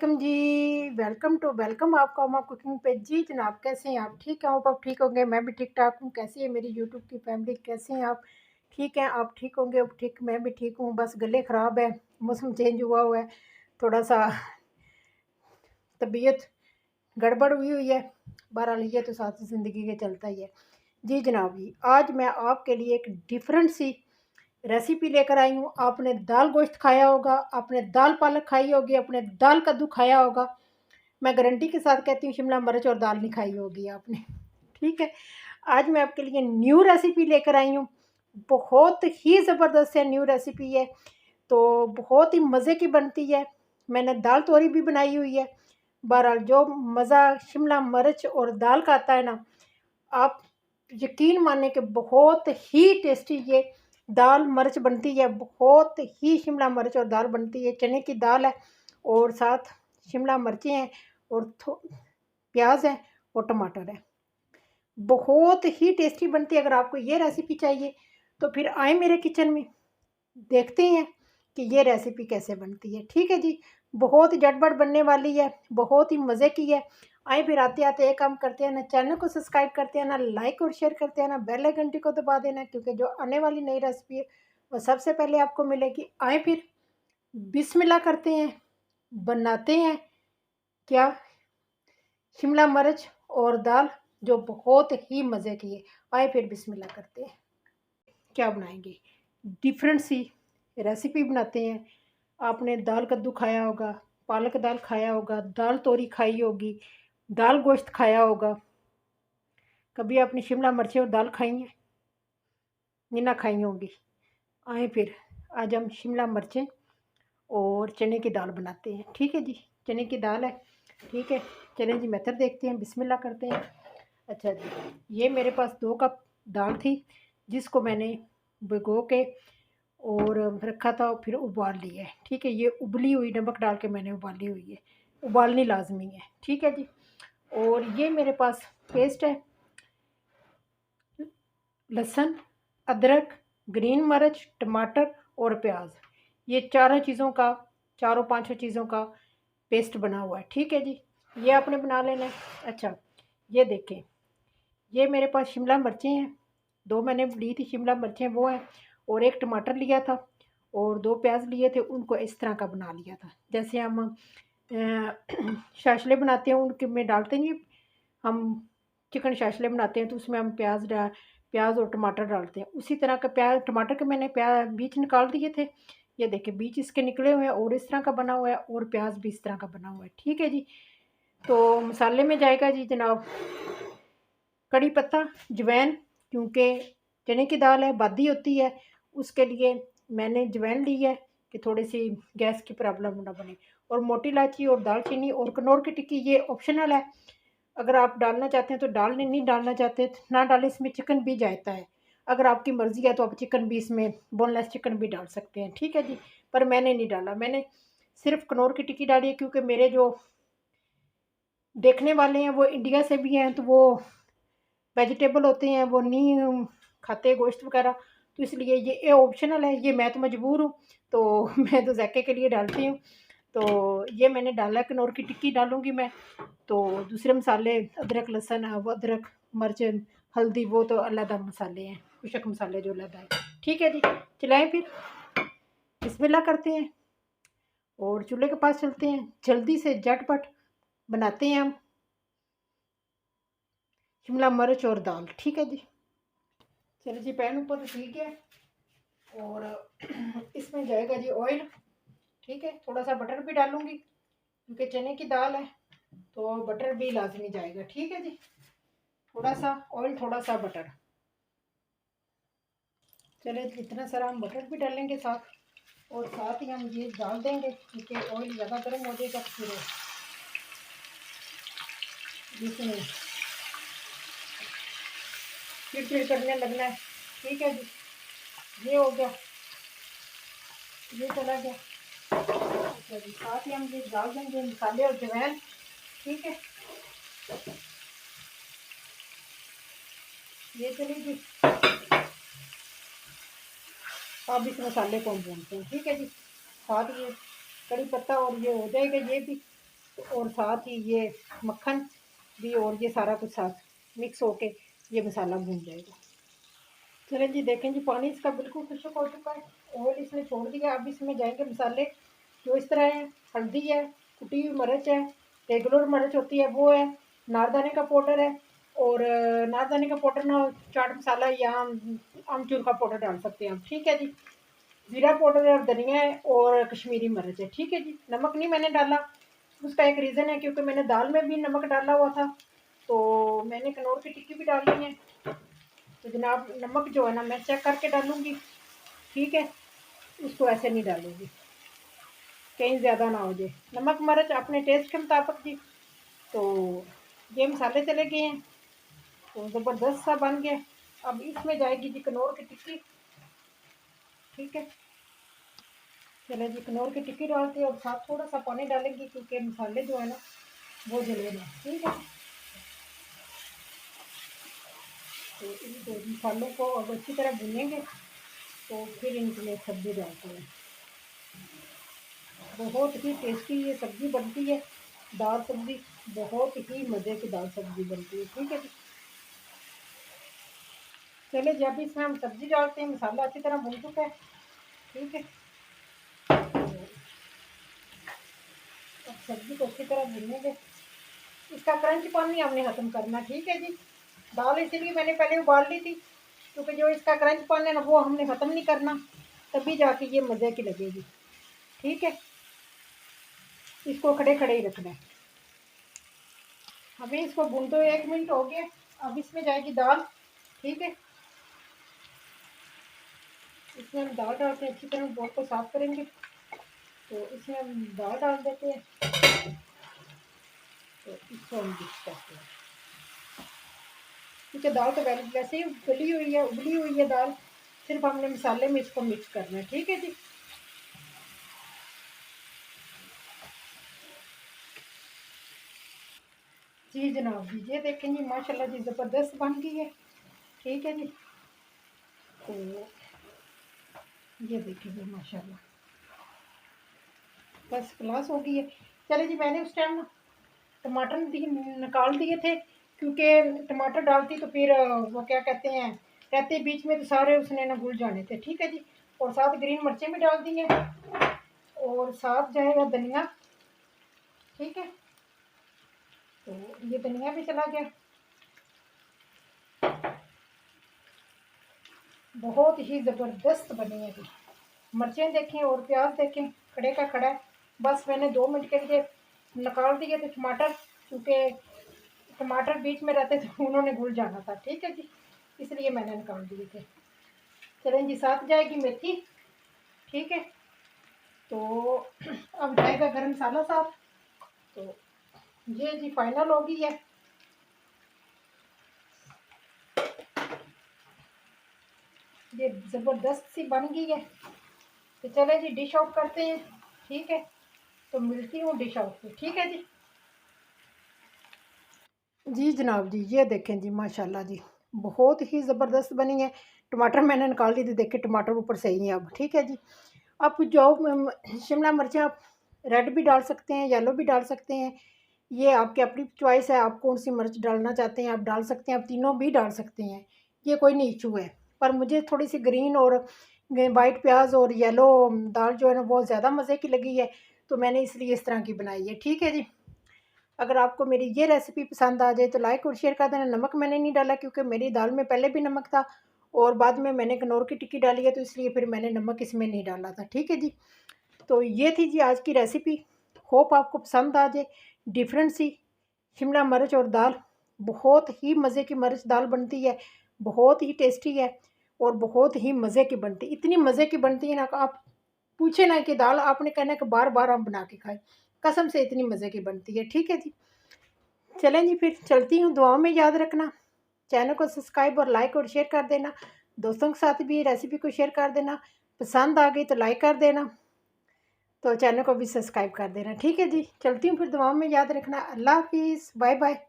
वालेकुम जी। वेलकम आपका अम्मा कुकिंग पे। जी जनाब, कैसे हैं आप? ठीक हैं? आप ठीक होंगे, मैं भी ठीक ठाक हूँ। कैसी है मेरी यूट्यूब की फैमिली? कैसे हैं आप? ठीक हैं? आप ठीक होंगे, अब ठीक मैं भी ठीक हूँ। बस गले ख़राब है, मौसम चेंज हुआ है, थोड़ा सा तबीयत गड़बड़ हुई हुई है। बहरहाल ये तो साथ ज़िंदगी के चलता ही है। जी जनाब जी, आज मैं आपके लिए एक डिफरेंट सी रेसिपी लेकर आई हूँ। आपने दाल गोश्त खाया होगा, आपने दाल पालक खाई होगी, आपने दाल कद्दू खाया होगा। मैं गारंटी के साथ कहती हूँ शिमला मिर्च और दाल नहीं खाई होगी आपने। ठीक है, आज मैं आपके लिए न्यू रेसिपी लेकर आई हूँ। बहुत ही ज़बरदस्त है, न्यू रेसिपी है तो बहुत ही मज़े की बनती है। मैंने दाल तोरी भी बनाई हुई है। बहरहाल जो मज़ा शिमला मिर्च और दाल का आता है ना, आप यकीन माने कि बहुत ही टेस्टी ये दाल मिर्च बनती है। बहुत ही शिमला मिर्च और दाल बनती है। चने की दाल है और साथ शिमला मिर्चें हैं और प्याज है और टमाटर है। बहुत ही टेस्टी बनती है। अगर आपको ये रेसिपी चाहिए तो फिर आए मेरे किचन में, देखते हैं कि ये रेसिपी कैसे बनती है। ठीक है जी, बहुत झटपट बनने वाली है, बहुत ही मज़े की है। आए फिर आते आते एक काम करते हैं ना, चैनल को सब्सक्राइब करते हैं ना, लाइक और शेयर करते हैं ना, बेल आइकन घंटी को दबा देना, क्योंकि जो आने वाली नई रेसिपी है वो सबसे पहले आपको मिलेगी। आए फिर बिस्मिल्लाह करते हैं, बनाते हैं क्या, शिमला मिर्च और दाल जो बहुत ही मज़े की है। आए फिर बिस्मिल्लाह करते हैं। क्या बनाएंगे, डिफरेंट सी रेसिपी बनाते हैं। आपने दाल कद्दू खाया होगा, पालक दाल खाया होगा, दाल तोरी खाई होगी, दाल गोश्त खाया होगा। कभी आपने शिमला मिर्चें और दाल खाई हैं? नहीं ना खाई होंगी। आए फिर आज हम शिमला मिर्चें और चने की दाल बनाते हैं। ठीक है जी, चने की दाल है। ठीक है, चले जी मेथड देखते हैं, बिस्मिल्लाह करते हैं। अच्छा जी, ये मेरे पास 2 कप दाल थी जिसको मैंने भिगो के और रखा था, फिर उबाल लिया है। ठीक है, ये उबली हुई नमक डाल के मैंने उबाली हुई है, उबालनी लाजमी है। ठीक है जी, और ये मेरे पास पेस्ट है, लहसुन, अदरक, ग्रीन मिर्च, टमाटर और प्याज। ये चारों चीज़ों का, चारों पांचों चीज़ों का पेस्ट बना हुआ है। ठीक है जी, ये आपने बना लेना है। अच्छा, ये देखें, ये मेरे पास शिमला मिर्चें हैं, 2 मैंने ली थी शिमला मिर्चें, वो है, और 1 टमाटर लिया था और 2 प्याज लिए थे। उनको इस तरह का बना लिया था जैसे हम शाशले बनाते हैं, उनके में डालते नहीं हम, चिकन शाशले बनाते हैं तो उसमें हम प्याज और टमाटर डालते हैं। उसी तरह का प्याज टमाटर के मैंने बीज निकाल दिए थे। ये देखिए बीज इसके निकले हुए हैं और इस तरह का बना हुआ है, और प्याज भी इस तरह का बना हुआ है। ठीक है जी, तो मसाले में जाएगा जी जनाब कड़ी पत्ता, जवैन, क्योंकि चने की दाल है, बादी होती है, उसके लिए मैंने जवैन ली है कि थोड़ी सी गैस की प्रॉब्लम ना बने। और मोटी इलायची और दालचीनी और कनौर की टिक्की, ये ऑप्शनल है। अगर आप डालना चाहते हैं तो डाल, नहीं डालना चाहते तो ना डालें। इसमें चिकन भी जाता है, अगर आपकी मर्ज़ी है तो आप चिकन भी इसमें, बोनलेस चिकन भी डाल सकते हैं। ठीक है जी, पर मैंने नहीं डाला, मैंने सिर्फ कनौर की टिक्की डाली है, क्योंकि मेरे जो देखने वाले हैं वो इंडिया से भी हैं, तो वो वेजिटेबल होते हैं, वो नहीं खाते गोश्त वगैरह, तो इसलिए ये ऑप्शनल है। ये मैं तो मजबूर हूँ, तो मैं तो ज़ायके के लिए डालती हूँ। तो ये मैंने डाला, कनौर की टिक्की डालूँगी मैं। तो दूसरे मसाले अदरक लहसुन, वो अदरक मिर्च हल्दी, वो तो अलग मसाले हैं, कुशक मसाले जो अलग है। ठीक है जी, चलाएँ फिर, बिस्मिल्लाह करते हैं और चूल्हे के पास चलते हैं। जल्दी से झटपट बनाते हैं हम शिमला मिर्च और दाल। ठीक है जी, चलो जी, पैन ऊपर ठीक है और इसमें जाएगा जी ऑयल। ठीक है, थोड़ा सा बटर भी डालूंगी क्योंकि चने की दाल है तो बटर भी लाजमी जाएगा। ठीक है जी, थोड़ा सा ऑयल, थोड़ा सा बटर। चले, इतना सारा हम बटर भी डालेंगे साथ, और साथ ही हम ये डाल देंगे क्योंकि ऑयल ज़्यादा गर्म हो जाएगा इसमें फिर करने लगना है। ठीक है जी, ये हो गया, ये चला गया। अच्छा जी, साथ ही हम ये डाल देंगे मसाले और जवैन। ठीक है, ये चलिए जी, अब इस मसाले को हम भूनते हैं। ठीक है जी, साथ ये कड़ी पत्ता और ये हो जाएगा, ये भी और साथ ही ये मक्खन भी और ये सारा कुछ साथ मिक्स होके ये मसाला भून जाएगा। चलें जी, देखें जी पानी इसका बिल्कुल खुश्क हो चुका है, ऑयल इसने छोड़ दिया। अब इसमें जाएंगे मसाले जो इस तरह है। हल्दी है, कुटी हुई मिर्च है, रेगुलर मिर्च होती है वो है, नारदाने का पाउडर है, और नारदाने का पाउडर ना चाट मसाला या आमचूर का पाउडर डाल सकते हैं आप, ठीक है जी। जीरा पाउडर है और धनिया है और कश्मीरी मिर्च है, ठीक है जी। नमक नहीं मैंने डाला, उसका एक रीज़न है क्योंकि मैंने दाल में भी नमक डाला हुआ था, तो मैंने कनौर की टिक्की भी डाली है, तो जनाब नमक जो है ना मैं चेक करके डालूँगी, ठीक है। उसको ऐसे नहीं डालूँगी कहीं ज़्यादा ना हो जाए। नमक मिर्च अपने टेस्ट के मुताबिक जी। तो ये मसाले चले गए हैं, तो ज़बरदस्त सा बन गया। अब इसमें जाएगी जी कनौर की टिक्की, ठीक है। चले जी कनौर की टिक्की डालते हैं और साथ थोड़ा सा पानी डालेंगे क्योंकि मसाले जो है ना वो जले ना, ठीक है। तो इन दो मसालों को अब अच्छी तरह भूनेंगे तो फिर इनके लिए सब्ज़ी डालते हैं। बहुत ही टेस्टी ये सब्ज़ी बनती है, दाल सब्ज़ी बहुत ही मज़े की दाल सब्ज़ी बनती है, ठीक है जी। चलिए जब इसमें हम सब्ज़ी डालते हैं, मसाला अच्छी तरह भून चुका है, ठीक है। अब सब्ज़ी को अच्छी तरह भूनेंगे, इसका क्रंच पानी हमने ख़त्म करना, ठीक है जी। दाल इसीलिए मैंने पहले उबाल ली थी क्योंकि जो इसका क्रंच पानी है ना वो हमने ख़त्म नहीं करना, तभी जाके ये मज़े की लगेगी, ठीक है। इसको खड़े खड़े ही रखना है। अभी इसको भूनते हुए 1 मिनट हो गया। अब इसमें जाएगी दाल, ठीक है। इसमें हम दाल डालते हैं, अच्छी तरह बोल को साफ करेंगे, तो इसमें हम दाल डाल देते हैं, तो इसको हम मिक्स करते हैं, क्योंकि दाल तो वैसे ही गली हुई है, उबली हुई है दाल, सिर्फ हमने मसाले में इसको मिक्स करना है, ठीक है जी। जी जनाब जी, ये देखें जी माशाल्लाह जी ज़बरदस्त बन गई है, ठीक है जी। तो ये देखिए जी माशाल्लाह फर्स्ट क्लास हो गई है। चले जी, मैंने उस टाइम टमाटर निकाल दिए थे क्योंकि टमाटर डालती तो फिर वो क्या कहते हैं रहते बीच में, तो सारे उसने ना घुल जाने थे, ठीक है जी। और साथ ग्रीन मिर्चें भी डाल दी हैं और साथ जाएगा धनिया, ठीक है। तो ये धनिया भी चला गया। बहुत ही ज़बरदस्त बनी है जी। मिर्चें देखें और प्याज देखें, खड़े का खड़ा है। बस मैंने 2 मिनट के लिए निकाल दिए थे टमाटर, क्योंकि टमाटर बीच में रहते थे उन्होंने घुल जाना था, ठीक है जी, इसलिए मैंने निकाल दिए थे। चलें जी, साथ जाएगी मेथी, ठीक है। तो अब जाएगा गरम मसाला साथ। तो ये जी फाइनल हो गई है, ये ज़बरदस्त सी बन गई है। तो चले जी डिश आउट करते हैं, ठीक है। तो मिलती हूँ डिश आउट पे, ठीक है जी। जी जनाब जी, ये देखें जी माशाल्लाह जी बहुत ही ज़बरदस्त बनी है। टमाटर मैंने निकाल ली थी, देखिए टमाटर ऊपर सही है अब, ठीक है जी। आप जो शिमला मिर्चें आप रेड भी डाल सकते हैं, येलो भी डाल सकते हैं, ये आपकी अपनी चॉइस है, आप कौन सी मिर्च डालना चाहते हैं आप डाल सकते हैं, आप तीनों भी डाल सकते हैं, ये कोई नहीं इशू है। पर मुझे थोड़ी सी ग्रीन और वाइट प्याज और येलो दाल जो है ना बहुत ज़्यादा मज़े की लगी है, तो मैंने इसलिए इस तरह की बनाई है, ठीक है जी। अगर आपको मेरी ये रेसिपी पसंद आ जाए तो लाइक और शेयर कर देना। नमक मैंने नहीं डाला क्योंकि मेरी दाल में पहले भी नमक था और बाद में मैंने कनौर की टिक्की डाली है, तो इसलिए फिर मैंने नमक इसमें नहीं डाला था, ठीक है जी। तो ये थी जी आज की रेसिपी, होप आपको पसंद आ जाए। डिफरेंट सी शिमला मिर्च और दाल, बहुत ही मज़े की मिर्च दाल बनती है, बहुत ही टेस्टी है और बहुत ही मज़े की बनती है। इतनी मज़े की बनती है ना, आप पूछे ना कि दाल आपने कहना कि बार बार आप बना के खाएं, कसम से इतनी मज़े की बनती है, ठीक है जी। चलें जी, फिर चलती हूँ, दुआओं में याद रखना, चैनल को सब्सक्राइब और लाइक और शेयर कर देना, दोस्तों के साथ भी रेसिपी को शेयर कर देना, पसंद आ गई तो लाइक कर देना, तो चैनल को भी सब्सक्राइब कर देना, ठीक है जी। चलती हूँ फिर, दुआओं में याद रखना। अल्लाह हाफिज़, बाय बाय।